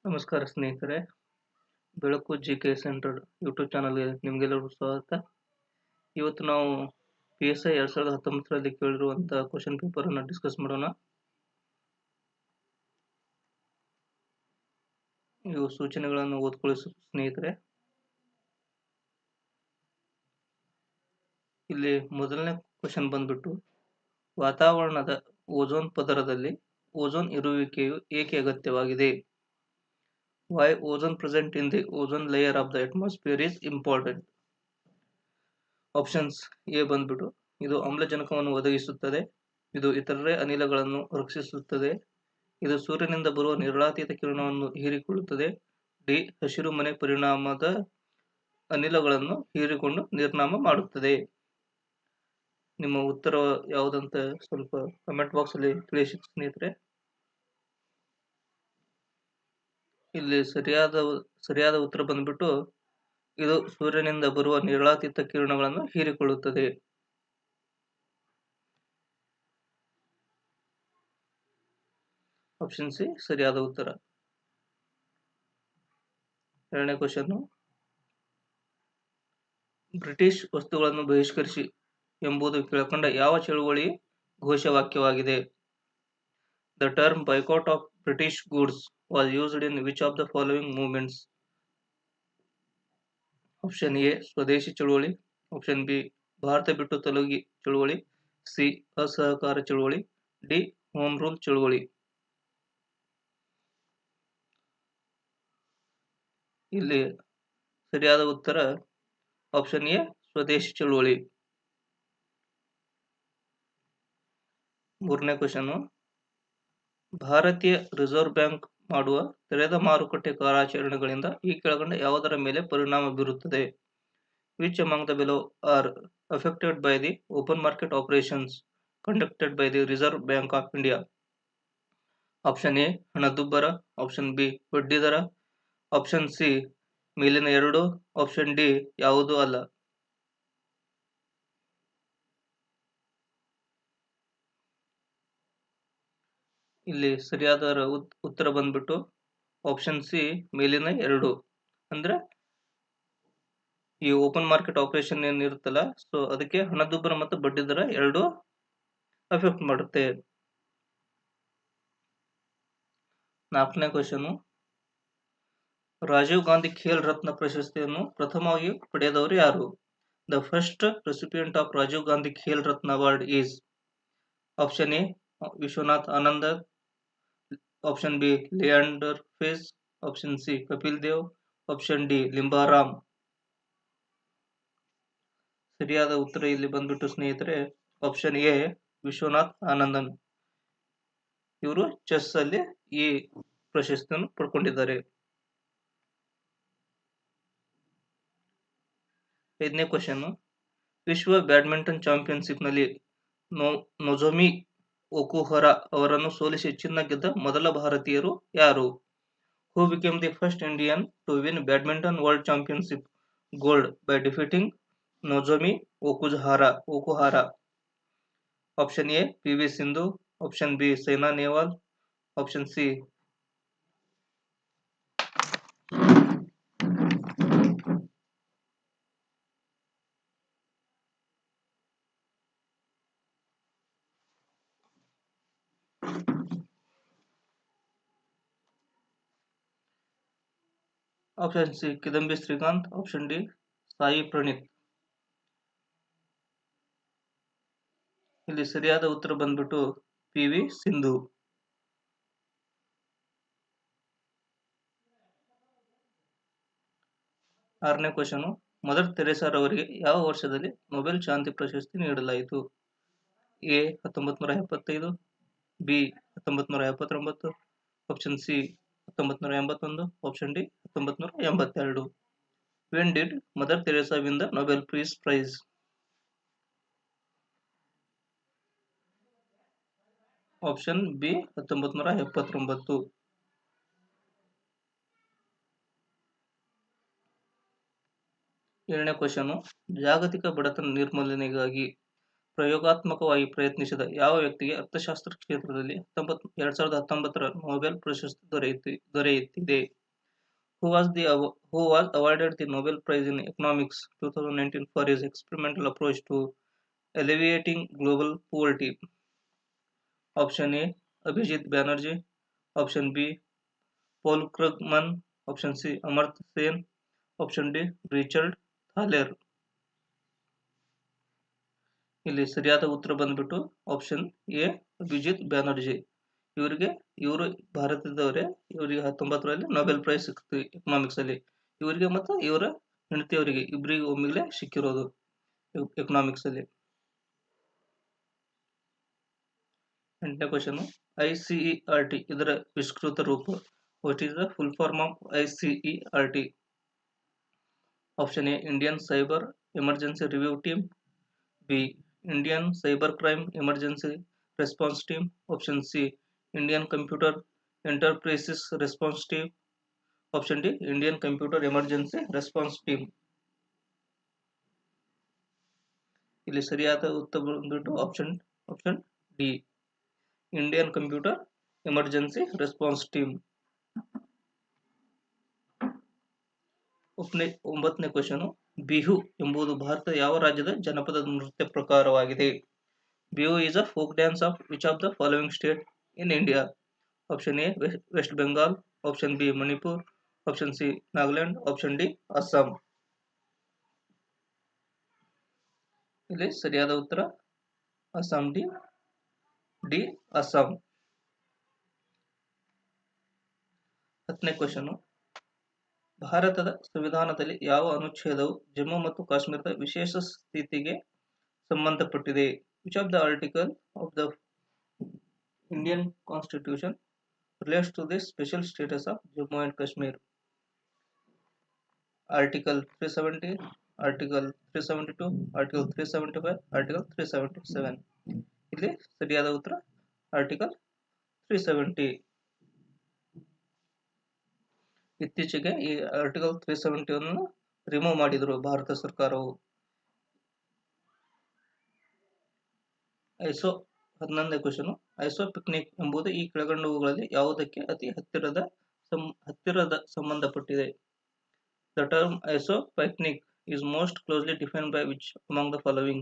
ನಮಸ್ಕಾರ ಸ್ನೇಹಿತರೆ, ಬೆಳಕು ಜಿಕೆ ಸೆಂಟರ್ ಯೂಟ್ಯೂಬ್ ಚಾನಲ್ಗೆ ನಿಮಗೆಲ್ಲರಿಗೂ ಸ್ವಾಗತ. ಇವತ್ತು ನಾವು PSI 2019ರಲ್ಲಿ ಕೇಳಿರುವಂಥ ಕ್ವಶನ್ ಪೇಪರನ್ನು ಡಿಸ್ಕಸ್ ಮಾಡೋಣ. ಇವು ಸೂಚನೆಗಳನ್ನು ಓದ್ಕೊಳ್ಳಿ ಸ್ನೇಹಿತರೆ. ಇಲ್ಲಿ ಮೊದಲನೇ ಕ್ವಶನ್ ಬಂದ್ಬಿಟ್ಟು, ವಾತಾವರಣದ ಓಝೋನ್ ಪದರದಲ್ಲಿ ಓಝೋನ್ ಇರುವಿಕೆಯು ಏಕೆ ಅಗತ್ಯವಾಗಿದೆ? Why ozone present in the ozone layer of the atmosphere is important? Options A ಬಂದ್ಬಿಟ್ಟು, ಇದು ಆಮ್ಲಜನಕವನ್ನು ಒದಗಿಸುತ್ತದೆ, ಇದು ಇತರೆ ಅನಿಲಗಳನ್ನು ರಕ್ಷಿಸುತ್ತದೆ, ಇದು ಸೂರ್ಯನಿಂದ ಬರುವ ನೇರಳಾತೀತ ಕಿರಣವನ್ನು ಹೀರಿಕೊಳ್ಳುತ್ತದೆ, ಡಿ ಹಸಿರು ಮನೆ ಪರಿಣಾಮದ ಅನಿಲಗಳನ್ನು ಹೀರಿಕೊಂಡು ನಿರ್ನಾಮ ಮಾಡುತ್ತದೆ. ನಿಮ್ಮ ಉತ್ತರ ಯಾವುದಂತ ಸ್ವಲ್ಪ ಕಮೆಂಟ್ ಬಾಕ್ಸ್ ಅಲ್ಲಿ ತಿಳಿಸಿ ಸ್ನೇಹಿತರೆ. ಇಲ್ಲಿ ಸರಿಯಾದ ಉತ್ತರ ಬಂದ್ಬಿಟ್ಟು, ಇದು ಸೂರ್ಯನಿಂದ ಬರುವ ನೇರಳಾತೀತ ಕಿರಣಗಳನ್ನು ಹೀರಿಕೊಳ್ಳುತ್ತದೆ. ಆಪ್ಷನ್ ಸಿ ಸರಿಯಾದ ಉತ್ತರ. ಎರಡನೇ ಕ್ವಶನ್, ಬ್ರಿಟಿಷ್ ವಸ್ತುಗಳನ್ನು ಬಹಿಷ್ಕರಿಸಿ ಎಂಬುದು ಕೆಳಕಂಡ ಯಾವ ಚಳುವಳಿ ಘೋಷವಾಕ್ಯವಾಗಿದೆ? The term boycott of British goods was used in which of the following movements? Option A ಸ್ವದೇಶಿ ಚಳುವಳಿ, ಆಪ್ಷನ್ ಬಿ ಭಾರತ ಬಿಟ್ಟು ತೊಲಗಿ ಚಳುವಳಿ, ಸಿ ಅಸಹಕಾರ ಚಳುವಳಿ, ಡಿ ಹೋಮ್ ರೂಲ್ ಚಳುವಳಿ. ಇಲ್ಲಿ ಸರಿಯಾದ ಉತ್ತರ ಆಪ್ಷನ್ ಎ ಸ್ವದೇಶಿ ಚಳುವಳಿ. ಮೂರನೇ ಕ್ವಶನ್, ಭಾರತೀಯ ರಿಸರ್ವ್ ಬ್ಯಾಂಕ್ ಮಾಡುವ ತೆರೆದ ಮಾರುಕಟ್ಟೆ ಕಾರ್ಯಾಚರಣೆಗಳಿಂದ ಈ ಕೆಳಗಂಡ ಯಾವುದರ ಮೇಲೆ ಪರಿಣಾಮ ಬೀರುತ್ತದೆ? Which among the below are affected by the open market operations conducted by the Reserve Bank of India? Option A ಹಣದುಬ್ಬರ, ಆಪ್ಷನ್ ಬಿ ಬಡ್ಡಿ ದರ, ಆಪ್ಷನ್ ಸಿ ಮೇಲಿನ ಎರಡು, ಆಪ್ಷನ್ ಡಿ ಯಾವುದೂ ಅಲ್ಲ. ಇಲ್ಲಿ ಸರಿಯಾದ ಉತ್ತರ ಬಂದ್ಬಿಟ್ಟು ಆಪ್ಷನ್ ಸಿ ಮೇಲಿನ ಎರಡು. ಅಂದ್ರೆ ಈ ಓಪನ್ ಮಾರ್ಕೆಟ್ ಆಪರೇಷನ್ ಏನಿರುತ್ತಲ್ಲ, ಸೊ ಅದಕ್ಕೆ ಹಣದುಬ್ಬರ ಮತ್ತು ಬಡ್ಡಿ ದರ ಎರಡು ಅಫೆಕ್ಟ್ ಮಾಡುತ್ತೆ. ನಾಲ್ಕನೇ ಕ್ವಶನ್, ರಾಜೀವ್ ಗಾಂಧಿ ಖೇಲ್ ರತ್ನ ಪ್ರಶಸ್ತಿಯನ್ನು ಪ್ರಥಮವಾಗಿ ಪಡೆದವರು ಯಾರು? The first recipient of Rajiv Gandhi Khel Ratna award is? Option A Vishwanath Anand, option B Leander Paes, option C Kapil Dev, option D Limba Ram. ಸರಿಯಾದ ಉತ್ತರ ಇಲ್ಲಿ ಬಂದ್ಬಿಟ್ಟು ಸ್ನೇಹಿತರೆ ಆಪ್ಷನ್ ಎ ವಿಶ್ವನಾಥ್ ಆನಂದನ್. ಇವರು ಚೆಸ್ ಅಲ್ಲಿ ಈ ಪ್ರಶಸ್ತಿಯನ್ನು ಪಡ್ಕೊಂಡಿದ್ದಾರೆ. ಐದನೇ ಕ್ವಶನ್, ವಿಶ್ವ ಬ್ಯಾಡ್ಮಿಂಟನ್ ಚಾಂಪಿಯನ್ಶಿಪ್ ನಲ್ಲಿ ನೊಜೊಮಿ ಒಕುಹರಾ ಅವರನ್ನು ಸೋಲಿಸಿ ಚಿನ್ನ ಗೆದ್ದ ಮೊದಲ ಭಾರತೀಯರು ಯಾರು? Who became the first Indian to win badminton world championship gold by defeating Nozomi Okuhara? Option A PV Sindhu, option B Saina Nehwal, option C option C Kidambi Srikanth, option D Sai Praneeth. ಇಲ್ಲಿ ಸರಿಯಾದ ಉತ್ತರ ಬಂದ್ಬಿಟ್ಟು PV ಸಿಂಧು. ಆರನೇ ಕ್ವಶನ್, ಮದರ್ ತೆರೇಸಾ ರವರಿಗೆ ಯಾವ ವರ್ಷದಲ್ಲಿ ನೊಬೆಲ್ ಶಾಂತಿ ಪ್ರಶಸ್ತಿ ನೀಡಲಾಯಿತು? A 1975, B 1979, option C 1981, option D 1982. When did Mother Teresa win the Nobel Peace Prize? Option B 1979. ಏಳನೇ ಕ್ವಶನ್, ಜಾಗತಿಕ ಬಡತನ ನಿರ್ಮೂಲನೆಗಾಗಿ ಪ್ರಯೋಗಾತ್ಮಕವಾಗಿ ಪ್ರಯತ್ನಿಸಿದ ಯಾವ ವ್ಯಕ್ತಿಗೆ ಅರ್ಥಶಾಸ್ತ್ರ ಕ್ಷೇತ್ರದಲ್ಲಿ 2019ರ ನೊಬೆಲ್ ಪ್ರಶಸ್ತಿ ದೊರೆಯುತ್ತಿದೆ? Who was awarded the Nobel Prize in Economics 2019 for his experimental approach to alleviating global poverty? Option A, Abhijit Banerjee. Option B, Paul Krugman. Option C, Amartya Sen. Option D, Richard Thaler. ಇಲ್ಲಿ ಸರಿಯಾದ ಉತ್ತರ ಬಂದ್ಬಿಟ್ಟು option A, Abhijit Banerjee. ಇವರು ಭಾರತದವರೇ. ಇವರಿಗೆ 19ರಲ್ಲಿ Nobel prize ಸಿಕ್ತು economics ಅಲ್ಲಿ. ಇವರಿಗೆ ಮತ್ತು ಇವರ ಹೆಂಡತಿಯವರಿಗೆ ಇಬ್ಬರಿಗೆ ಒಮ್ಮೆಲೆ ಸಿಕ್ಕಿರೋದು ಎಕನಾಮಿಕ್ಸ್ ಅಲ್ಲಿ. 8ನೇ ಕ್ವಶನ್, ICERT ಇದರ ವಿಸ್ತೃತ ರೂಪ. What is the full form of ICERT? Option A, Indian cyber emergency review team. B, Indian Cybercrime Emergency Response Team. Option C, Indian Computer Enterprises Response Team. Option D, Indian Computer Emergency Response Team. ಇಲ್ಲಿ ಸರಿಯಾದ ಉತ್ತರ ಬಂದ್ಬಿಟ್ಟು option D, Indian computer emergency response team. 9ನೇ question, Bihu ಎಂಬುದು ಭಾರತದ ಯಾವ ರಾಜ್ಯದ ಜನಪದ ನೃತ್ಯ ಪ್ರಕಾರವಾಗಿದೆ? Bihu is a folk dance of which of the following state in India? Option A, West Bengal. Option B, Manipur. Option C, Nagaland. Option D, Assam. ಇಲ್ಲಿ ಸರಿಯಾದ ಉತ್ತರ ಅಸ್ಸಾಂ. ಡಿ ಅಸ್ಸಾಂ. 10ನೇ ಕ್ವಶನ್, ಭಾರತದ ಸಂವಿಧಾನದಲ್ಲಿ ಯಾವ ಅನುಚ್ಛೇದವು ಜಮ್ಮು ಮತ್ತು ಕಾಶ್ಮೀರದ ವಿಶೇಷ ಸ್ಥಿತಿಗೆ ಸಂಬಂಧಪಟ್ಟಿದೆ? Which of the article of the Indian constitution relates to the special status of Jammu and Kashmir? Article 370, article 372, article 375, article 377. ಇಲ್ಲಿ ಸರಿಯಾದ ಉತ್ತರ ಆರ್ಟಿಕಲ್ 370. ಇತ್ತೀಚೆಗೆ ಈ ಆರ್ಟಿಕಲ್ 370 ಅನ್ನು ರಿಮೂವ್ ಮಾಡಿದರು ಭಾರತ ಸರ್ಕಾರವು. 11ನೇ ಕ್ವಶನ್, ಐಸೋಪಿಕ್ನಿಕ್ ಎಂಬುದು ಈ ಕೆಳಗಂಡವುಗಳಲ್ಲಿ ಯಾವುದಕ್ಕೆ ಅತಿ ಹತ್ತಿರದ ಸಂಬಂಧಪಟ್ಟಿದೆ? The term isopycnic is most closely defined by which among the following?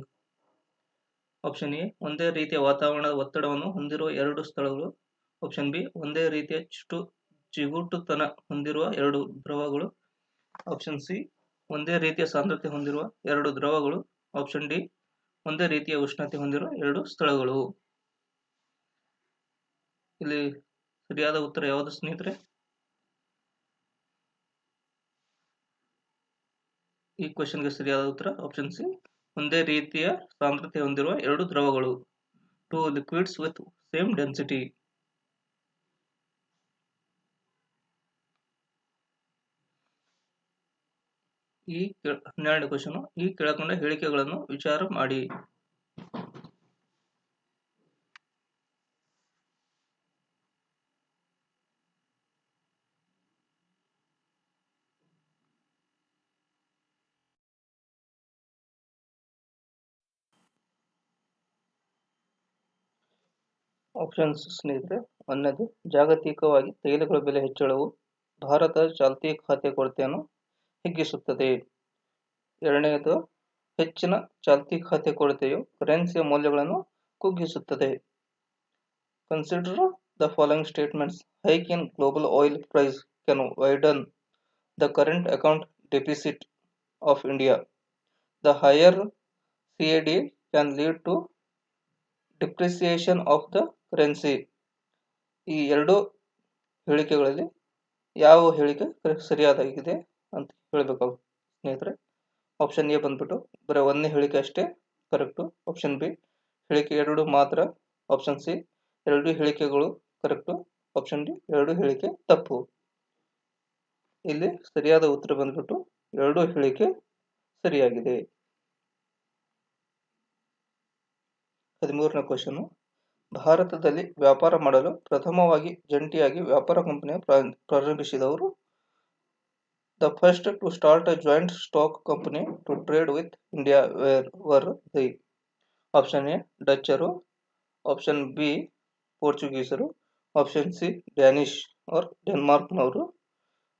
Option A, ಒಂದೇ ರೀತಿಯ ವಾತಾವರಣದ ಒತ್ತಡವನ್ನು ಹೊಂದಿರುವ ಎರಡು ಸ್ಥಳಗಳು. ಆಪ್ಷನ್ ಬಿ, ಒಂದೇ ರೀತಿಯ ಜಿಗುಟುತನ ಹೊಂದಿರುವ ಎರಡು ದ್ರವಗಳು. ಆಪ್ಷನ್ ಸಿ, ಒಂದೇ ರೀತಿಯ ಸಾಂದ್ರತೆ ಹೊಂದಿರುವ ಎರಡು ದ್ರವಗಳು. ಆಪ್ಷನ್ ಡಿ, ಒಂದೇ ರೀತಿಯ ಉಷ್ಣತೆ ಹೊಂದಿರುವ ಎರಡು ಸ್ಥಳಗಳು. ಇಲ್ಲಿ ಸರಿಯಾದ ಉತ್ತರ ಯಾವುದು ಸ್ನೇಹಿತರೆ? ಈ ಕ್ವಶನ್ಗೆ ಸರಿಯಾದ ಉತ್ತರ ಆಪ್ಷನ್ ಸಿ, ಒಂದೇ ರೀತಿಯ ಸಾಂದ್ರತೆ ಹೊಂದಿರುವ ಎರಡು ದ್ರವಗಳು. Two liquids with same density. ಈ 12ನೇ ಕ್ವಶನ್, ಈ ಕೆಳಕಂಡ ಹೇಳಿಕೆಗಳನ್ನು ವಿಚಾರ ಮಾಡಿ. ಆಪ್ಷನ್ಸ್ ಸ್ನೇಹಿತರೆ, ಒಂದನೇದು, ಜಾಗತಿಕವಾಗಿ ತೈಲಗಳ ಬೆಲೆ ಹೆಚ್ಚಳವು ಭಾರತದ ಚಾಲ್ತಿ ಖಾತೆ ಕೊರತೆಯನ್ನು ಹಿಗ್ಗಿಸುತ್ತದೆ. ಎರಡನೆಯದು, ಹೆಚ್ಚಿನ ಚಾಲ್ತಿ ಖಾತೆ ಕೊರತೆಯು ಕರೆನ್ಸಿಯ ಮೌಲ್ಯಗಳನ್ನು ಕುಗ್ಗಿಸುತ್ತದೆ. Consider the following statements. Hike in global oil price can widen the current account deficit of India. The higher CAD can lead to depreciation of the currency. ಈ ಎರಡು ಹೇಳಿಕೆಗಳಲ್ಲಿ ಯಾವ ಹೇಳಿಕೆ ಸರಿಯಾದಾಗಿದೆ ಅಂತ ಹೇಳಬೇಕು ಸ್ನೇಹಿತರೆ. ಆಪ್ಷನ್ ಎ ಬಂದ್ಬಿಟ್ಟು ಬರೀ ಒಂದನೇ ಹೇಳಿಕೆ ಅಷ್ಟೇ ಕರೆಕ್ಟು. ಆಪ್ಷನ್ ಬಿ, ಹೇಳಿಕೆ ಎರಡು ಮಾತ್ರ. ಆಪ್ಷನ್ ಸಿ, ಎರಡು ಹೇಳಿಕೆಗಳು ಕರೆಕ್ಟು. ಆಪ್ಷನ್ ಡಿ, ಎರಡು ಹೇಳಿಕೆ ತಪ್ಪು. ಇಲ್ಲಿ ಸರಿಯಾದ ಉತ್ತರ ಬಂದ್ಬಿಟ್ಟು ಎರಡು ಹೇಳಿಕೆ ಸರಿಯಾಗಿದೆ. 13ನೇ ಕ್ವಶನ್, ಭಾರತದಲ್ಲಿ ವ್ಯಾಪಾರ ಮಾಡಲು ಪ್ರಥಮವಾಗಿ ಜಂಟಿಯಾಗಿ ವ್ಯಾಪಾರ company ಪ್ರಾರಂಭಿಸಿದವರು? The first to start a joint stock company to trade with India were they? Option A ಡಚ್ಚರು, ಆಪ್ಷನ್ ಬಿ ಪೋರ್ಚುಗೀಸರು, ಆಪ್ಷನ್ ಸಿ ಡ್ಯಾನಿಷ್ ಆರ್ ಡೆನ್ಮಾರ್ಕ್ನವರು,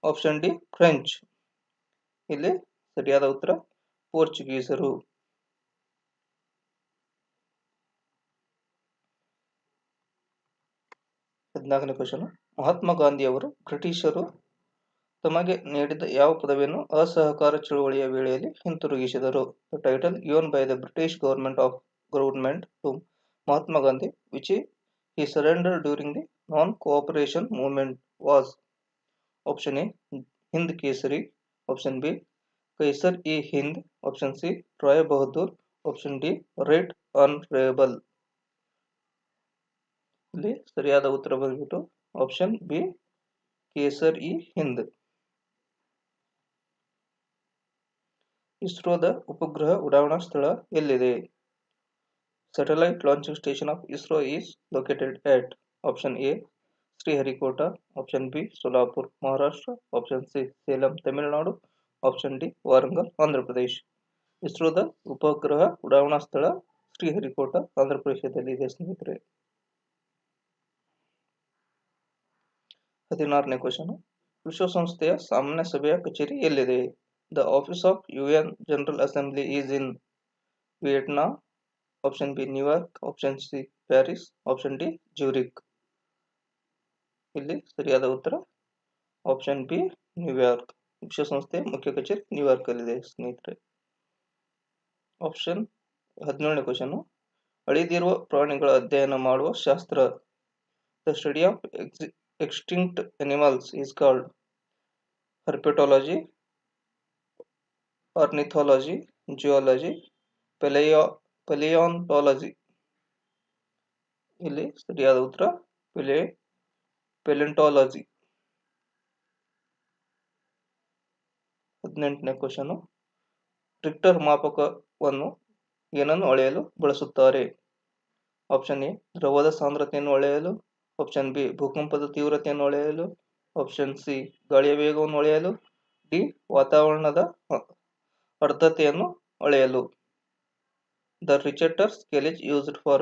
ಆಪ್ಷನ್ ಡಿ ಫ್ರೆಂಚ್. ಇಲ್ಲಿ ಸರಿಯಾದ ಉತ್ತರ ಪೋರ್ಚುಗೀಸರು. 14ನೇ ಕ್ವಶನ್, ಮಹಾತ್ಮ ಗಾಂಧಿಯವರು ಬ್ರಿಟಿಷರು ತಮಗೆ ನೀಡಿದ ಯಾವ ಪದವಿಯನ್ನು ಅಸಹಕಾರ ಚಳುವಳಿಯ ವೇಳೆಯಲ್ಲಿ ಹಿಂತಿರುಗಿಸಿದರು? The title given by the British government to Mahatma Gandhi which he surrendered during the non-cooperation movement was option A Hind Kesari, option B Kaisar e Hind, option C Rai Bahadur, option D Right Honorable. ಇಲ್ಲಿ ಸರಿಯಾದ ಉತ್ತರ ಬಂದ್ಬಿಟ್ಟು option B Kesar E Hind. ಇಸ್ರೋದ ಉಪಗ್ರಹ ಉಡಾವಣಾ ಸ್ಥಳ ಎಲ್ಲಿದೆ? Satellite launching station of ISRO is located at option A Sriharikota, option B Solapur, Maharashtra, option C Salem, Tamil Nadu, option D Warangal, Andhra Pradesh. ಇಸ್ರೋದ ಉಪಗ್ರಹ ಉಡಾವಣಾ ಸ್ಥಳ ಶ್ರೀಹರಿಕೋಟ, ಆಂಧ್ರ ಪ್ರದೇಶದಲ್ಲಿ ಇದೆ ಸ್ನೇಹಿತರೆ. 16ನೇ ಕ್ವಶನ್, ವಿಶ್ವಸಂಸ್ಥೆಯ ಸಾಮಾನ್ಯ ಸಭೆಯ ಕಚೇರಿ ಎಲ್ಲಿದೆ? The office of UN general assembly is in Vietnam, option B New York, option C Paris, option D Zurich. ಇಲ್ಲಿ ಸರಿಯಾದ ಉತ್ತರ ಆಪ್ಷನ್ ಬಿ ನ್ಯೂಯಾರ್ಕ್. ವಿಶ್ವಸಂಸ್ಥೆಯ ಮುಖ್ಯ ಕಚೇರಿ ನ್ಯೂಯಾರ್ಕ್ ಅಲ್ಲಿದೆ ಸ್ನೇಹಿತರೆ. ಆಪ್ಷನ್ 17ನೇ ಕ್ವಶನ್, ಅಳಿದಿರುವ ಪ್ರಾಣಿಗಳ ಅಧ್ಯಯನ ಮಾಡುವ ಶಾಸ್ತ್ರ. The study of extinct animals is called herpetology, ornithology, geology, paleontology. ಇಲ್ಲಿ ಸರಿಯಾದ ಉತ್ತರ ಪೆಲೆಂಟಾಲಜಿ. 18ನೇ ಕ್ವಶನ್, ರಿಕ್ಟರ್ ಮಾಪಕವನ್ನು ಏನನ್ನು ಅಳೆಯಲು ಬಳಸುತ್ತಾರೆ? ಆಪ್ಷನ್ ಎ ದ್ರವದ ಸಾಂದ್ರತೆಯನ್ನು ಅಳೆಯಲು, ಆಪ್ಷನ್ ಬಿ ಭೂಕಂಪದ ತೀವ್ರತೆಯನ್ನು ಅಳೆಯಲು, ಆಪ್ಷನ್ ಸಿ ಗಾಳಿಯ ವೇಗವನ್ನು ಅಳೆಯಲು, ಡಿ ವಾತಾವರಣದ ಆರ್ದ್ರತೆಯನ್ನು ಅಳೆಯಲು. The Richter scale is used for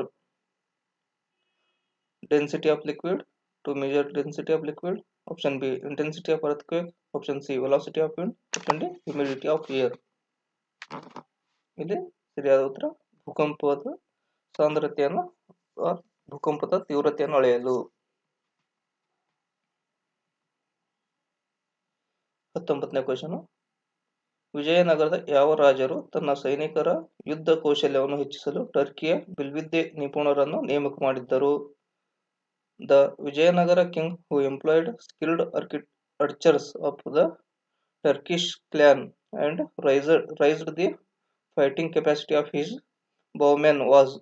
density of liquid, to measure density of liquid, option B intensity of earthquake, option C velocity of wind, option D humidity of air. ಇಲ್ಲಿ ಸರಿಯಾದ ಉತ್ತರ ಭೂಕಂಪದ ಸಾಂದ್ರತೆಯನ್ನು ಭೂಕಂಪದ ತೀವ್ರತೆಯನ್ನು ಅಳೆಯಲು. 19ನೇ ಕ್ವಶನ್, ವಿಜಯನಗರದ ಯಾವ ರಾಜರು ತನ್ನ ಸೈನಿಕರ ಯುದ್ಧ ಕೌಶಲ್ಯವನ್ನು ಹೆಚ್ಚಿಸಲು ಟರ್ಕಿಯ ಬಿಲ್ವಿದ್ಯೆ ನಿಪುಣರನ್ನು ನೇಮಕ ಮಾಡಿದ್ದರು? The Vijayanagara king who employed skilled archers of the Turkish clan and raised the fighting capacity of his bowmen was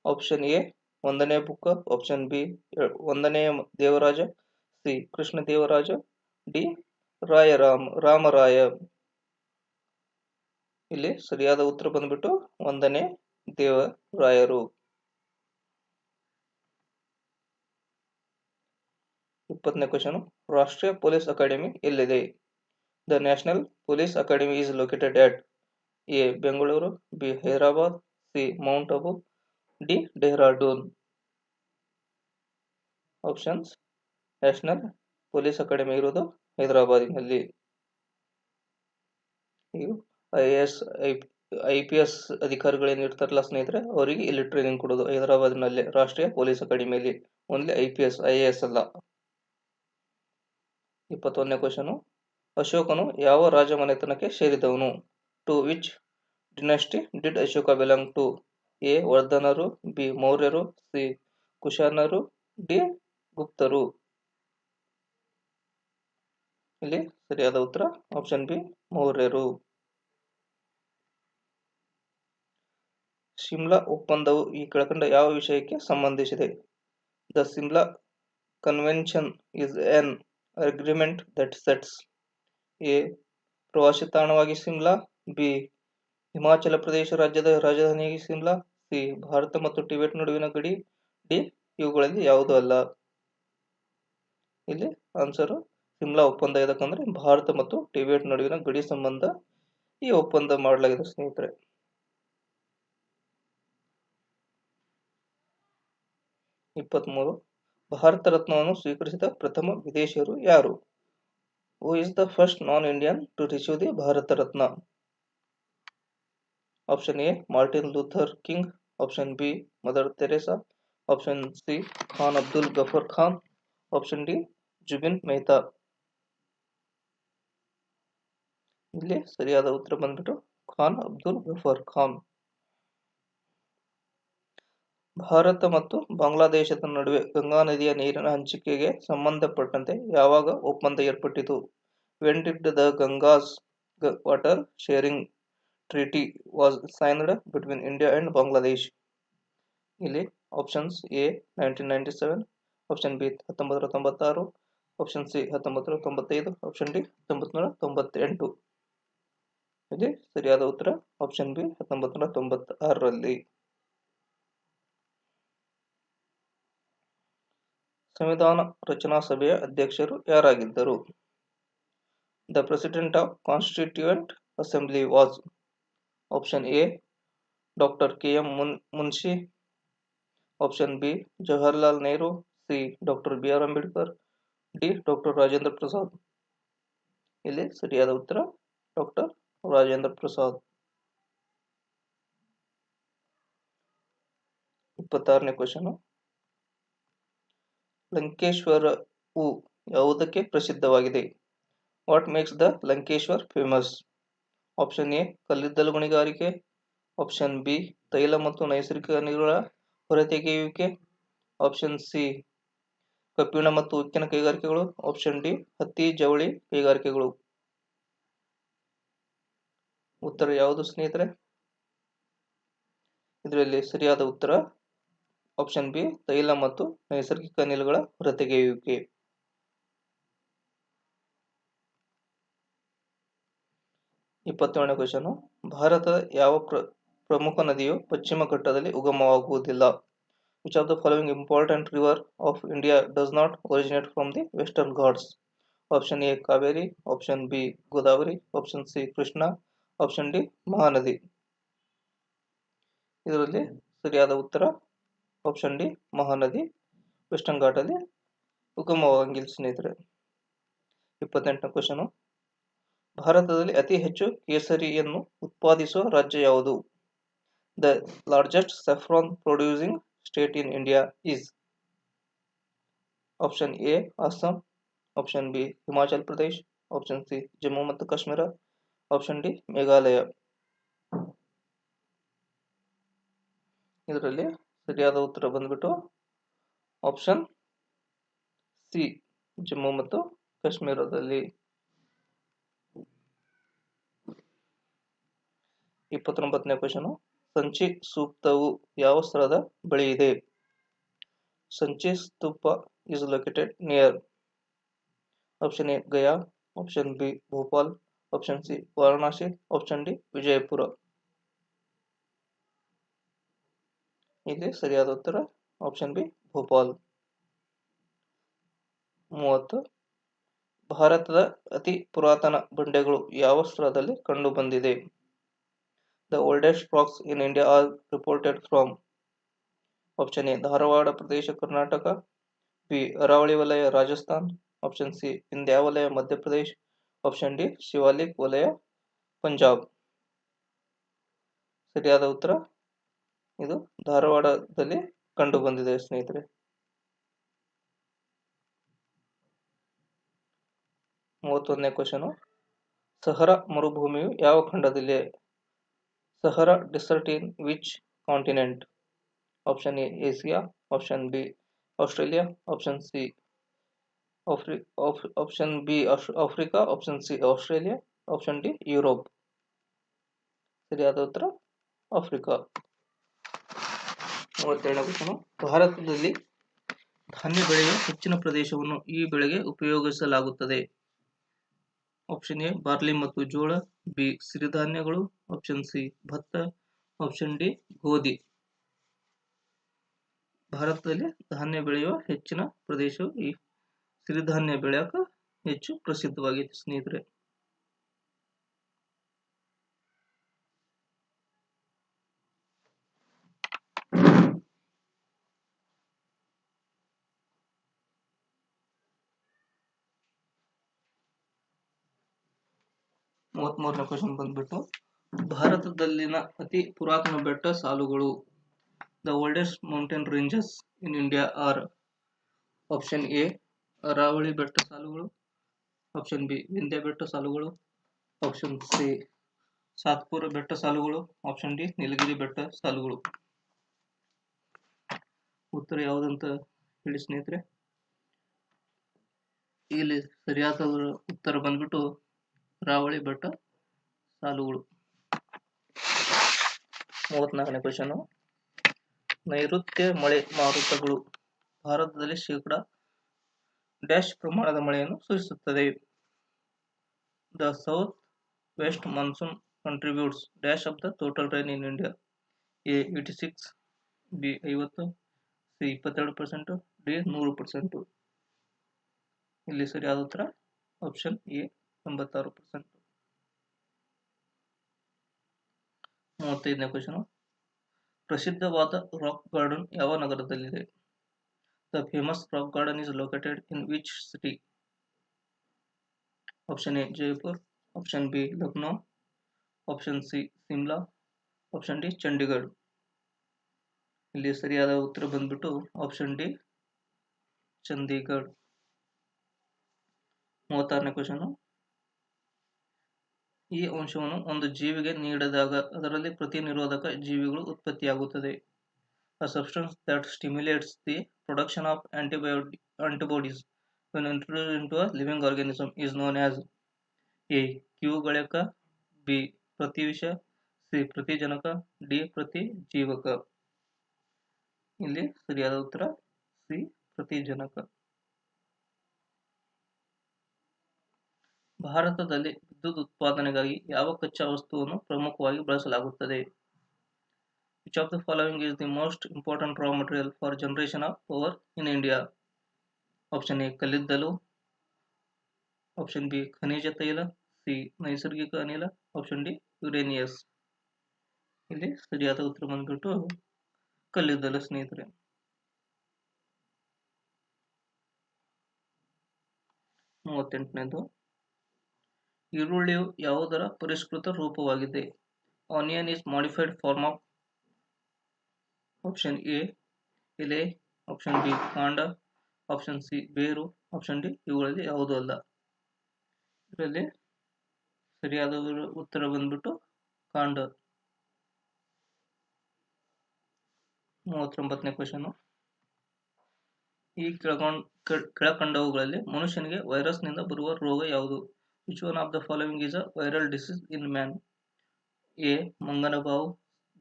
option A 1ನೇ ಬುಕ್ಕ, ಆಪ್ಷನ್ ಬಿ 1ನೇ ದೇವರಾಜ, ಸಿ ಕೃಷ್ಣದೇವರಾಜ, ಡಿ ರಾಮರಾಯ. ಇಲ್ಲಿ ಸರಿಯಾದ ಉತ್ತರ ಬಂದ್ಬಿಟ್ಟು 1ನೇ ದೇವರಾಯರು. 20ನೇ ಕ್ವಶನ್, ರಾಷ್ಟ್ರೀಯ ಪೊಲೀಸ್ ಅಕಾಡೆಮಿ ಎಲ್ಲಿದೆ? The national police academy is located at A Bengaluru, B Hyderabad, C mount Abu, D Dehradun. Options, national police academy ಇರೋದು ಹೈದರಾಬಾದಿನಲ್ಲಿ. IPS ಅಧಿಕಾರಿಗಳೇನು ಇರ್ತಾರಲ್ಲ ಸ್ನೇಹಿತರೆ, ಅವರಿಗೆ ಇಲ್ಲಿ ಟ್ರೈನಿಂಗ್ ಕೊಡೋದು ಹೈದರಾಬಾದ್ನಲ್ಲಿ ರಾಷ್ಟ್ರೀಯ ಪೊಲೀಸ್ ಅಕಾಡೆಮಿಯಲ್ಲಿ. ಓನ್ಲಿ IPS IAS ಅಲ್ಲ. 21ನೇ ಕ್ವಶನ್, ಅಶೋಕನು ಯಾವ ರಾಜಮನೆತನಕ್ಕೆ ಸೇರಿದವನು? To which dynasty did Ashoka belong to? A ವರ್ಧನರು, ಬಿ ಮೌರ್ಯರು, ಸಿ ಕುಶಾನರು, ಡಿ ಗುಪ್ತರು. ಇಲ್ಲಿ ಸರಿಯಾದ ಉತ್ತರ ಆಪ್ಷನ್ ಬಿ ಮೌರ್ಯರು. ಶಿಮ್ಲಾ ಒಪ್ಪಂದವು ಈ ಕೆಳಕಂಡ ಯಾವ ವಿಷಯಕ್ಕೆ ಸಂಬಂಧಿಸಿದೆ? The Shimla convention is on agreement that sets A ಪ್ರವಾಸಿ ತಾಣವಾಗಿ ಶಿಮ್ಲಾ, ಬಿ ಹಿಮಾಚಲ ಪ್ರದೇಶ ರಾಜ್ಯದ ರಾಜಧಾನಿಯಾಗಿ ಶಿಮ್ಲಾ, ಸಿ ಭಾರತ ಮತ್ತು ಟಿಬೆಟ್ ನಡುವಿನ ಗಡಿ, ಡಿ ಇವುಗಳಲ್ಲಿ ಯಾವುದೂ ಅಲ್ಲ. ಇಲ್ಲಿ ಆನ್ಸರ್ ಶಿಮ್ಲಾ ಒಪ್ಪಂದ ಇದಕ್ಕಂದ್ರೆ ಭಾರತ ಮತ್ತು ಟಿಬೆಟ್ ನಡುವಿನ ಗಡಿ ಸಂಬಂಧ ಈ ಒಪ್ಪಂದ ಮಾಡಲಾಗಿದೆ ಸ್ನೇಹಿತರೆ. 23 ಭಾರತ ರತ್ನವನ್ನು ಸ್ವೀಕರಿಸಿದ ಪ್ರಥಮ ವಿದೇಶಿಯರು ಯಾರು? Who is the first non Indian to receive the Bharat Ratna? Option A Martin Luther King, option B Mother Teresa, option C Khan Abdul Ghaffar Khan, option D Zubin Mehta. ಇಲ್ಲಿ ಸರಿಯಾದ ಉತ್ತರ ಬಂದ್ಬಿಟ್ಟು ಖಾನ್ ಅಬ್ದುಲ್ ಗಫರ್ ಖಾನ್. ಭಾರತ ಮತ್ತು ಬಾಂಗ್ಲಾದೇಶದ ನಡುವೆ ಗಂಗಾ ನದಿಯ ನೀರಿನ ಹಂಚಿಕೆಗೆ ಸಂಬಂಧಪಟ್ಟಂತೆ ಯಾವಾಗ ಒಪ್ಪಂದ ಏರ್ಪಟ್ಟಿತು? When did the Gangas water sharing treaty was signed between India and Bangladesh? ಇಲ್ಲಿ options A 1997, option B 1996, option C 1995, option D 1998. ಇಲ್ಲಿ ಸರಿಯಾದ ಉತ್ತರ ಆಪ್ಷನ್ ಬಿ 1996ರಲ್ಲಿ. ಸಂವಿಧಾನ ರಚನಾ ಸಭೆಯ ಅಧ್ಯಕ್ಷರು ಯಾರಾಗಿದ್ದರು? The president of constituent assembly was option A doctor K M. Munshi, option B Jawaharlal Nehru, C doctor B R. Ambedkar, D doctor Rajendra Prasad. ಇಲ್ಲಿ ಸರಿಯಾದ ಉತ್ತರ ಡಾಕ್ಟರ್ ರಾಜೇಂದ್ರ ಪ್ರಸಾದ್. 26ನೇ ಕ್ವಶನ್. ಲಂಕೇಶ್ವರವು ಯಾವುದಕ್ಕೆ ಪ್ರಸಿದ್ಧವಾಗಿದೆ? What makes the Lankeshwar famous? Option A ಕಲ್ಲಿದ್ದಲು ಗಣಿಗಾರಿಕೆ, ಆಪ್ಷನ್ ಬಿ ತೈಲ ಮತ್ತು ನೈಸರ್ಗಿಕ ಅನಿಲಗಳ ಹೊರತೆಗೆಯುವಿಕೆ, ಆಪ್ಷನ್ ಸಿ ಕಬ್ಬಿಣ ಮತ್ತು ಉಕ್ಕಿನ ಕೈಗಾರಿಕೆಗಳು, ಆಪ್ಷನ್ ಡಿ ಹತ್ತಿ ಜವಳಿ ಕೈಗಾರಿಕೆಗಳು. ಉತ್ತರ ಯಾವುದು ಸ್ನೇಹಿತರೆ? ಇದರಲ್ಲಿ ಸರಿಯಾದ ಉತ್ತರ ಆಪ್ಷನ್ ಬಿ ತೈಲ ಮತ್ತು ನೈಸರ್ಗಿಕ ಅನಿಲಗಳ ಹೊರತೆಗೆಯುವಿಕೆ. 27ನೇ ಕ್ವಶನ್. ಭಾರತದ ಯಾವ ಪ್ರಮುಖ ನದಿಯು ಪಶ್ಚಿಮ ಘಟ್ಟದಲ್ಲಿ ಉಗಮವಾಗುವುದಿಲ್ಲ? Which of the following important river of India does not originate from the Western Ghats? Option A Kaveri, option B Godavari, option C Krishna, option D Mahanadi. ಇದರಲ್ಲಿ ಸರಿಯಾದ ಉತ್ತರ ಆಪ್ಷನ್ ಡಿ ಮಹಾನದಿ ವೆಸ್ಟರ್ನ್ ಘಾಟಲ್ಲಿ ಉಗಮವಾಗಿಲ್ಲ ಸ್ನೇಹಿತರೆ. 28ನೇ ಕ್ವಶನ್. ಭಾರತದಲ್ಲಿ ಅತಿ ಹೆಚ್ಚು ಕೇಸರಿಯನ್ನು ಉತ್ಪಾದಿಸುವ ರಾಜ್ಯ ಯಾವುದು? The largest saffron producing state in India is? Option A Assam, option B Himachal Pradesh, option C Jammu ಮತ್ತು ಕಾಶ್ಮೀರ, ಆಪ್ಷನ್ ಡಿ ಮೇಘಾಲಯ. ಇದರಲ್ಲಿ ಸರಿಯಾದ ಉತ್ತರ ಬಂದ್ಬಿಟ್ಟು ಆಪ್ಷನ್ ಸಿ ಜಮ್ಮು ಮತ್ತು ಕಾಶ್ಮೀರದಲ್ಲಿ. 29ನೇ ಕ್ವಶನ್. ಸಂಚಿ ಸೂಕ್ತವು ಯಾವ ಸ್ಥಳದ ಬಳಿ ಇದೆ? ಸಂಚಿ ಸ್ತೂಪ is located near? Option A Gaya, option B Bhopal, option C Varanasi, option D Vijayapura. ಇಲ್ಲಿ ಸರಿಯಾದ ಉತ್ತರ ಆಪ್ಷನ್ ಬಿ ಭೋಪಾಲ್. 30. ಭಾರತದ ಅತಿ ಪುರಾತನ ಬಂಡೆಗಳು ಯಾವ ಸ್ಥಳದಲ್ಲಿ ಕಂಡು ಬಂದಿದೆ? The oldest rocks in India are reported from? Option A Dharwad ಪ್ರದೇಶ ಕರ್ನಾಟಕ, ಬಿ ಅರಾವಳಿ ವಲಯ ರಾಜಸ್ಥಾನ್, ಆಪ್ಷನ್ ಸಿ ವಿಂಧ್ಯ ವಲಯ ಮಧ್ಯಪ್ರದೇಶ್, ಆಪ್ಷನ್ ಡಿ ಶಿವಾಲಿಕ್ ವಲಯ ಪಂಜಾಬ್. ಸರಿಯಾದ ಉತ್ತರ ಇದು ಧಾರವಾಡದಲ್ಲಿ ಕಂಡು ಬಂದಿದೆ ಸ್ನೇಹಿತರೆ. 31ನೇ ಕ್ವಶನ್. ಸಹರಾ ಮರುಭೂಮಿಯು ಯಾವ ಖಂಡದಲ್ಲಿದೆ? Sahara desert in which continent? Option A Asia, option B Australia, option C option B Africa, option C Australia, option D Europe. ಸರಿಯಾದ ಉತ್ತರ ಆಫ್ರಿಕಾ. 32ನೇ ಕ್ವಶನ್. ಭಾರತದಲ್ಲಿ ಧಾನ್ಯ ಬೆಳೆಯುವ ಹೆಚ್ಚಿನ ಪ್ರದೇಶವನ್ನು ಈ ಬೆಳೆಗೆ ಉಪಯೋಗಿಸಲಾಗುತ್ತದೆ. ಆಪ್ಷನ್ ಎ ಬಾರ್ಲಿ ಮತ್ತು ಜೋಳ, ಬಿ ಸಿರಿಧಾನ್ಯಗಳು, ಆಪ್ಷನ್ ಸಿ ಭತ್ತ, ಆಪ್ಷನ್ ಡಿ ಗೋಧಿ. ಭಾರತದಲ್ಲಿ ಧಾನ್ಯ ಬೆಳೆಯುವ ಹೆಚ್ಚಿನ ಪ್ರದೇಶವು ಈ ಸಿರಿಧಾನ್ಯ ಬೆಳೆಯಕ ಹೆಚ್ಚು ಪ್ರಸಿದ್ಧವಾಗಿದೆ ಸ್ನೇಹಿತರೆ. 33ನೇ ಕ್ವಶನ್ ಬಂದ್ಬಿಟ್ಟು ಭಾರತದಲ್ಲಿನ ಅತಿ ಪುರಾತನ ಬೆಟ್ಟ ಸಾಲುಗಳು. The oldest mountain ranges in India are. Option A Aravalli ಬೆಟ್ಟ ಸಾಲುಗಳು, ಆಪ್ಷನ್ ಬಿ ವಿಂಧ್ಯ ಬೆಟ್ಟ ಸಾಲುಗಳು, ಆಪ್ಷನ್ ಸಿ ಸಾತ್ಪುರ ಬೆಟ್ಟ ಸಾಲುಗಳು, ಆಪ್ಷನ್ ಡಿ ನೀಲಗಿರಿ ಬೆಟ್ಟ ಸಾಲುಗಳು. ಉತ್ತರ ಯಾವುದಂತ ಹೇಳಿ ಸ್ನೇಹಿತರೆ. ಇಲ್ಲಿ ಸರಿಯಾದ ಉತ್ತರ ಬಂದ್ಬಿಟ್ಟು ಅರಾವಳಿ ಬೆಟ್ಟ ಸಾಲುಗಳು. 34ನೇ ಕ್ವಶನ್. ನೈಋತ್ಯ ಮಳೆ ಮಾರುತಗಳು ಭಾರತದಲ್ಲಿ ಶೇಕಡಾ ಡ್ಯಾಶ್ ಪ್ರಮಾಣದ ಮಳೆಯನ್ನು ಸೂಚಿಸುತ್ತದೆ. The south west monsoon contributes dash of the total rain in India. A 86, B 50, C 22%, D 100%. ಇಲ್ಲಿ ಸರಿಯಾದ ಉತ್ತರ ಆಪ್ಷನ್ ಎ 86%. 35ನೇ ಕ್ವಶನ್. ಪ್ರಸಿದ್ಧವಾದ ರಾಕ್ ಗಾರ್ಡನ್ ಯಾವ ನಗರದಲ್ಲಿದೆ? The famous rock garden is located in which city? Option A Jaipur, option B Lucknow, option C Shimla, option D Chandigarh. ಇಲ್ಲಿ ಸರಿಯಾದ ಉತ್ತರ ಬಂದ್ಬಿಟ್ಟು ಆಪ್ಷನ್ ಡಿ ಚಂಡೀಗಢ. 36ನೇ ಕ್ವಶನ್. ಈ ಅಂಶವನ್ನು ಒಂದು ಜೀವಿಗೆ ನೀಡಿದಾಗ ಅದರಲ್ಲಿ ಪ್ರತಿನಿರೋಧಕ ಜೀವಿಗಳು ಉತ್ಪತ್ತಿಯಾಗುತ್ತದೆ. A substance that stimulates the production of antibodies when introduced into a living organism is known as A. ಕಿವುಗಳೆಕ, ಬಿ ಪ್ರತಿವಿಷ, ಸಿ ಪ್ರತಿಜನಕ, ಡಿ ಪ್ರತಿಜೀವಕ. ಇಲ್ಲಿ ಸರಿಯಾದ ಉತ್ತರ ಸಿ ಪ್ರತಿಜನಕ. ಭಾರತದಲ್ಲಿ ವಿದ್ಯುತ್ ಉತ್ಪಾದನೆಗಾಗಿ ಯಾವ ಕಚ್ಚಾ ವಸ್ತುವನ್ನು ಪ್ರಮುಖವಾಗಿ ಬಳಸಲಾಗುತ್ತದೆ? Which of the following is the most important raw material for generation of power in India? Option A ಕಲ್ಲಿದ್ದಲು, ಆಪ್ಷನ್ ಬಿ ಖನಿಜ ತೈಲ, ಸಿ ನೈಸರ್ಗಿಕ ಅನಿಲ, ಆಪ್ಷನ್ ಡಿ ಯುರೇನಿಯಸ್. ಇಲ್ಲಿ ಸರಿಯಾದ ಉತ್ತರ ಬಂದ್ಬಿಟ್ಟು ಕಲ್ಲಿದ್ದಲು ಸ್ನೇಹಿತರೆ. 38ನೇದು. ಈರುಳ್ಳಿಯು ಯಾವುದರ ಪರಿಷ್ಕೃತ ರೂಪವಾಗಿದೆ? Onion is modified form of. Option A ಎಲೆ, ಆಪ್ಷನ್ ಬಿ ಕಾಂಡ, ಆಪ್ಷನ್ ಸಿ ಬೇರು, ಆಪ್ಷನ್ ಡಿ ಇವುಗಳಲ್ಲಿ ಯಾವುದೂ ಅಲ್ಲ. ಇದರಲ್ಲಿ ಸರಿಯಾದ ಉತ್ತರ ಬಂದ್ಬಿಟ್ಟು ಕಾಂಡ. 39ನೇ ಕ್ವಶನ್. ಈ ಕೆಳಕಂಡವುಗಳಲ್ಲಿ ಮನುಷ್ಯನಿಗೆ ವೈರಸ್ ನಿಂದ ಬರುವ ರೋಗ ಯಾವುದು? Which one of the following is a viral disease in man? A ಮಂಗನ ಬಾವು,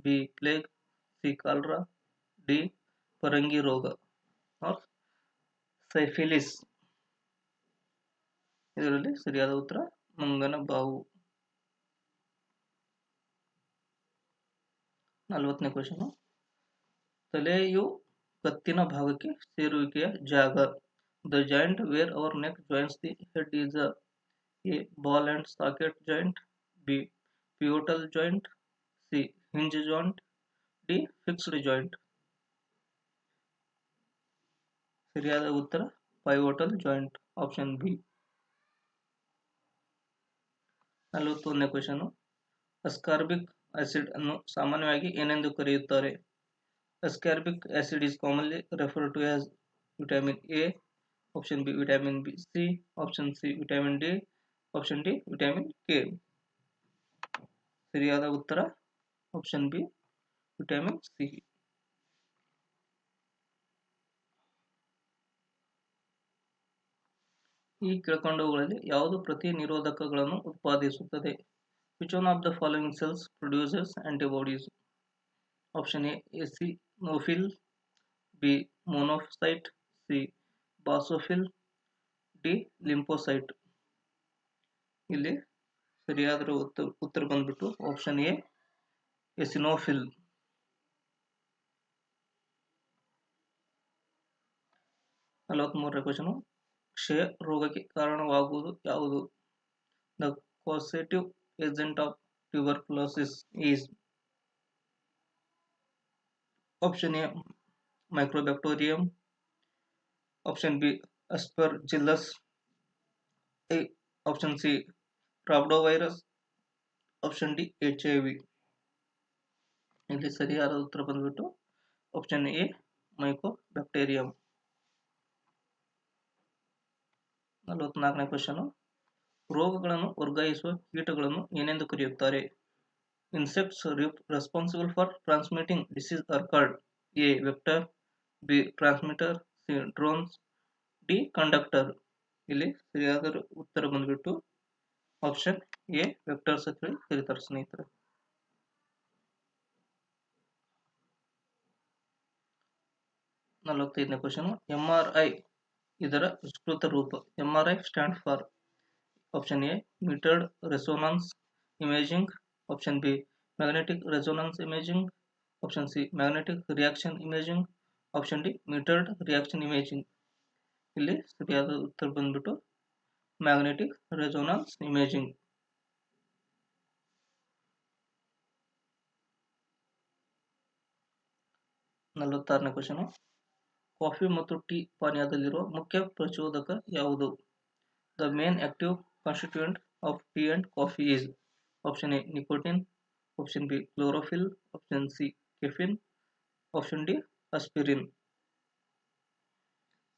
B plague, C cholera, D ಪರಂಗಿ ರೋಗ ಆರ್ ಸೈಫಿಲಿಸ್. ಇದರಲ್ಲಿ ಸರಿಯಾದ ಉತ್ತರ ಮಂಗನ ಬಾವು. 40ನೇ ಕ್ವಶನ್. ತಲೆಯು ಕತ್ತಿನ ಭಾಗಕ್ಕೆ ಸೇರುವಿಕೆಯ ಜಾಗ. The joint where our neck joints the head is a ball and socket joint, B pivotal joint, C hinge joint, D fixed joint. ಸರಿಯಾದ ಉತ್ತರ ಪೈವೋಟಲ್ ಜಾಯಿಂಟ್, ಆಪ್ಷನ್ ಬಿ. 41ನೇ ಕ್ವಶನ್. ಅಸ್ಕಾರ್ಬಿಕ್ ಆಸಿಡ್ ಅನ್ನು ಸಾಮಾನ್ಯವಾಗಿ ಏನೆಂದು ಕರೆಯುತ್ತಾರೆ? Ascorbic acid is commonly referred to as vitamin A, option B vitamin B C, option C vitamin D, option D vitamin K. ಸರಿಯಾದ ಉತ್ತರ option B vitamin C. ಈ ಕೆಳಕಂಡವುಗಳಲ್ಲಿ ಯಾವುದು ಪ್ರತಿನಿರೋಧಕಗಳನ್ನು ಉತ್ಪಾದಿಸುತ್ತದೆ? Which one of the following cells produces antibodies? Option A eosinophil, B monocyte, C basophil, D lymphocyte. ಇಲ್ಲಿ ಸರಿಯಾದ ಉತ್ತರ ಬಂದ್ಬಿಟ್ಟು option A eosinophil. 43ನೇ ಕ್ವಶನ್. ಕ್ಷಯ ರೋಗಕ್ಕೆ ಕಾರಣವಾಗುವುದು ಯಾವುದು? The causative agent of tuberculosis is. Option A microbacterium, option B aspergillus, option C rhabdovirus, option D HIV. ಇಲ್ಲಿ ಸರಿಯಾದ ಉತ್ತರ ಬಂದ್ಬಿಟ್ಟು ಆಪ್ಷನ್ ಎ ಮೈಕೋಬ್ಯಾಕ್ಟೀರಿಯಂ. 44ನೇ ಕ್ವಶನ್, ರೋಗಗಳನ್ನು ವರ್ಗಾಯಿಸುವ ಕೀಟಗಳನ್ನು ಏನೆಂದು ಕರೆಯುತ್ತಾರೆ? Insects responsible for transmitting disease are called A vector, B transmitter, C drones, D conductor. ಇಲ್ಲಿ ಸರಿಯಾದ ಉತ್ತರ ಬಂದ್ಬಿಟ್ಟು ಆಪ್ಷನ್ ಎ ವೆಕ್ಟರ್ಸ್ ಅಂತ ಹೇಳಿ ಕರೀತಾರೆ ಸ್ನೇಹಿತರೆ. 45ನೇ ಕ್ವಶನ್, MRI ಇದರ ವಿಸ್ತೃತ ರೂಪ. MRI stand for option A metered resonance imaging, option B magnetic resonance imaging, option C magnetic reaction imaging, option D metered reaction imaging. ಇಲ್ಲಿ ಸರಿಯಾದ ಉತ್ತರ ಬಂದ್ಬಿಟ್ಟು ಮ್ಯಾಗ್ನೆಟಿಕ್ ರೆಸೋನಾನ್ಸ್ ಇಮೇಜಿಂಗ್. 46ನೇ ಕ್ವಶನ್, ಕಾಫಿ ಮತ್ತು ಟೀ ಪಾನೀಯದಲ್ಲಿರುವ ಮುಖ್ಯ ಪ್ರಚೋದಕ ಯಾವುದು? The main active constituent of tea and coffee is option A nicotine, option B chlorophyll, option C caffeine, option D aspirin.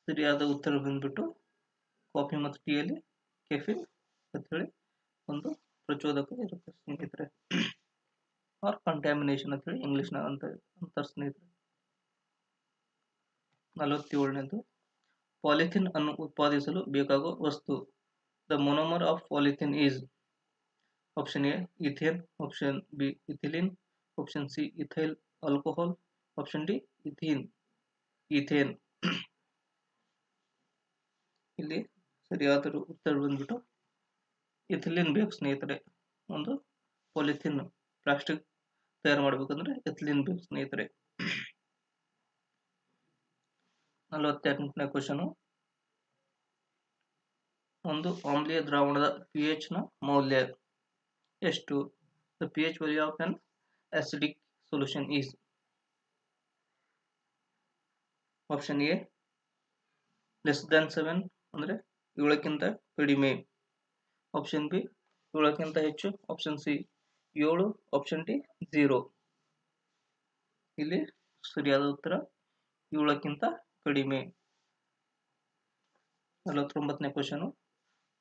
ಸರಿಯಾದ ಉತ್ತರ ಬಂದ್ಬಿಟ್ಟು ಕಾಫಿ ಮತ್ತು ಟೀಯಲ್ಲಿ ಕೆಫಿನ್ ಅಂತ ಹೇಳಿ ಒಂದು ಪ್ರಚೋದಕ ಇರುತ್ತೆ ಸ್ನೇಹಿತರೆ, ಆರ್ ಕಂಟ್ಯಾಮಿನೇಷನ್ ಅಂತ ಹೇಳಿ ಇಂಗ್ಲಿಷ್ನಾಗ ಅಂತಾರೆ ಸ್ನೇಹಿತರೆ. 47ನೇದು, ಪಾಲಿಥಿನ್ ಅನ್ನು ಉತ್ಪಾದಿಸಲು ಬೇಕಾಗುವ ವಸ್ತು. The monomer of polythene is option A ethane, option B ethylene, option C ethyl alcohol, option D ethane. ಇಲ್ಲಿ ಸರಿಯಾದ ಉತ್ತರ ಬಂದ್ಬಿಟ್ಟು ಇಥಿಲಿನ್ ಬೇಕು ಸ್ನೇಹಿತರೆ. ಒಂದು ಪಾಲಿಥಿನ್ ಪ್ಲಾಸ್ಟಿಕ್ ತಯಾರು ಮಾಡಬೇಕಂದ್ರೆ ಇಥಿಲಿನ್ ಬೇಕು ಸ್ನೇಹಿತರೆ. 48ನೇ ಕ್ವಶನ್, ಒಂದು ಆಮ್ಲೀಯ ದ್ರಾವಣದ pH ನ ಮೌಲ್ಯ ಎಷ್ಟು? The pH value of an acidic solution is option A less than 7 ಅಂದ್ರೆ 7ಕ್ಕಿಂತ ಕಡಿಮೆ, ಆಪ್ಷನ್ ಬಿ 7ಕ್ಕಿಂತ ಹೆಚ್ಚು, ಆಪ್ಷನ್ ಸಿ 7, ಆಪ್ಷನ್ ಡಿ 0. ಇಲ್ಲಿ ಸರಿಯಾದ ಉತ್ತರ 7ಕ್ಕಿಂತ ಕಡಿಮೆ. 49ನೇ ಕ್ವಶನ್,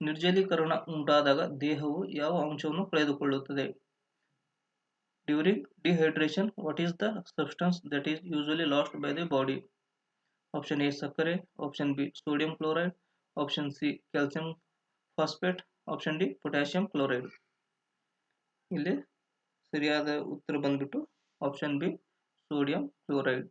ನಿರ್ಜಲೀಕರಣ ಉಂಟಾದಾಗ ದೇಹವು ಯಾವ ಅಂಶವನ್ನು ಕಳೆದುಕೊಳ್ಳುತ್ತದೆ? During dehydration what is the substance that is usually lost by the body? Option A ಸಕ್ಕರೆ, option B sodium chloride, option C calcium phosphate, option D potassium chloride. ಇಲ್ಲಿ ಸರಿಯಾದ ಉತ್ತರ ಬಂದ್ಬಿಟ್ಟು ಆಪ್ಷನ್ ಬಿ ಸೋಡಿಯಂ ಕ್ಲೋರೈಡ್.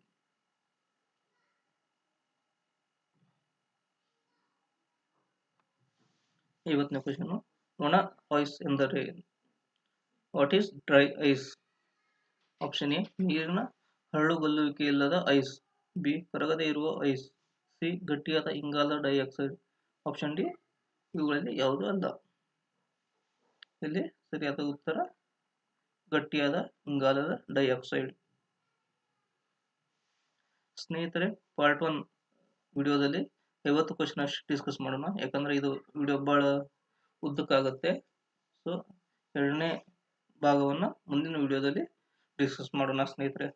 50ನೇ question, ಒಣ ice ಎಂದರೆ what is dry ice? Option A ನೀರಿನ ಹರಳುಗಲ್ಲುವಿಕೆ ಇಲ್ಲದ ಐಸ್, ಬಿ ಕರಗದೇ ಇರುವ ಐಸ್, ಸಿ ಗಟ್ಟಿಯಾದ ಇಂಗಾಲದ ಡೈಆಕ್ಸೈಡ್, ಆಪ್ಷನ್ ಡಿ ಇವುಗಳಲ್ಲಿ ಯಾವುದು ಅಲ್ಲ. ಇಲ್ಲಿ ಸರಿಯಾದ ಉತ್ತರ ಗಟ್ಟಿಯಾದ ಇಂಗಾಲದ ಡೈಆಕ್ಸೈಡ್. ಸ್ನೇಹಿತರೆ, ಪಾರ್ಟ್ 1 ವಿಡಿಯೋದಲ್ಲಿ 50 ಕ್ವಶನ್ ಅಷ್ಟು ಡಿಸ್ಕಸ್ ಮಾಡೋಣ, ಯಾಕಂದ್ರೆ ಇದು ವಿಡಿಯೋ ಬಹಳ ಉದ್ದಕ್ಕಾಗುತ್ತೆ. ಸೊ ಎರಡನೇ ಭಾಗವನ್ನ ಮುಂದಿನ ವಿಡಿಯೋದಲ್ಲಿ ಡಿಸ್ಕಸ್ ಮಾಡೋಣ ಸ್ನೇಹಿತರೆ.